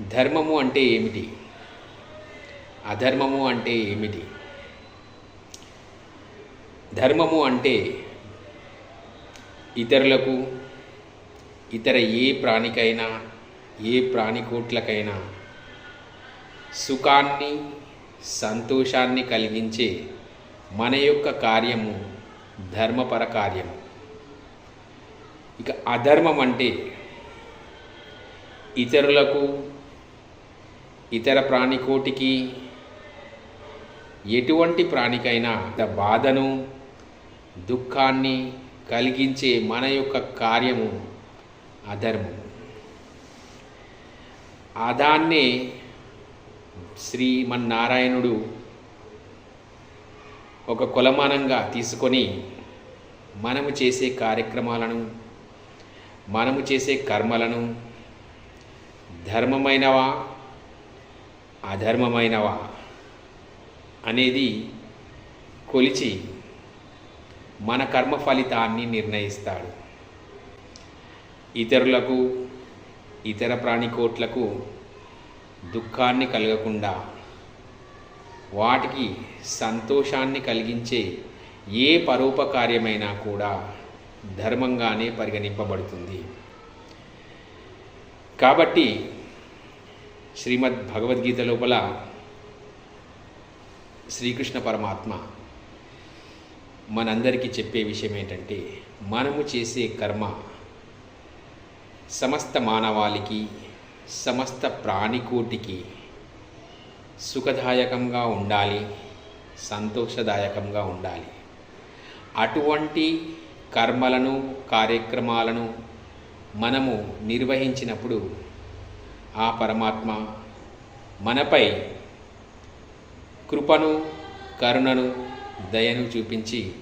ధర్మము అంటే ఏమిటి? అధర్మము అంటే ఏమిటి? ధర్మము అంటే ఇతరులకు, ఇతర ఏ ప్రాణికైనా, ఏ ప్రాణికోట్లకైనా సుఖాన్ని, సంతోషాన్ని కలిగించే మన యొక్క కార్యము ధర్మపర కార్యము. ఇక అధర్మం అంటే ఇతరులకు, ఇతర ప్రాణికోటికి, ఎటువంటి ప్రాణికైనా బాధను, దుఃఖాన్ని కలిగించే మన యొక్క కార్యము అధర్మము. అదాన్నే శ్రీమన్నారాయణుడు ఒక కొలమానంగా తీసుకొని మనము చేసే కార్యక్రమాలను, మనము చేసే కర్మలను ధర్మమైనవా, అధర్మమైనవా అనేది కొలిచి మన కర్మ ఫలితాన్ని నిర్ణయిస్తాడు. ఇతరులకు, ఇతర ప్రాణికోట్లకు దుఃఖాన్ని కలగకుండా వాటికి సంతోషాన్ని కలిగించే ఏ పరోపకార్యమైనా కూడా ధర్మంగానే పరిగణింపబడుతుంది. కాబట్టి శ్రీమద్ భగవద్గీత లోపల శ్రీకృష్ణ పరమాత్మ మనందరికీ చెప్పే విషయం ఏంటంటే, మనము చేసే కర్మ సమస్త మానవాళికి, సమస్త ప్రాణికోటికి సుఖదాయకంగా ఉండాలి, సంతోషదాయకంగా ఉండాలి. అటువంటి కర్మలను, కార్యక్రమాలను మనము నిర్వహించినప్పుడు ఆ పరమాత్మ మనపై కృపను, కరుణను, దయను చూపించి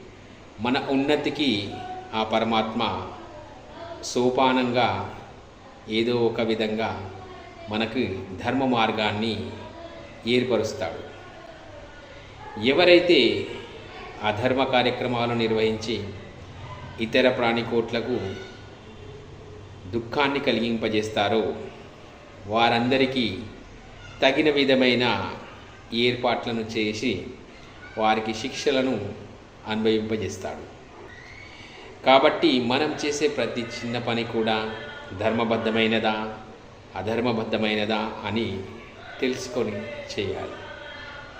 మన ఉన్నతికి ఆ పరమాత్మ సోపానంగా ఏదో ఒక విధంగా మనకు ధర్మ మార్గాన్ని ఏర్పరుస్తాడు. ఎవరైతే అధర్మ కార్యక్రమాలు నిర్వహించి ఇతర ప్రాణికోట్లకు దుఃఖాన్ని కలిగింపజేస్తారో వారందరికీ తగిన విధమైన ఏర్పాట్లను చేసి వారికి శిక్షలను అనుభవింపజేస్తాడు. కాబట్టి మనం చేసే ప్రతి చిన్న పని కూడా ధర్మబద్ధమైనదా, అధర్మబద్ధమైనదా అని తెలుసుకొని చేయాలి.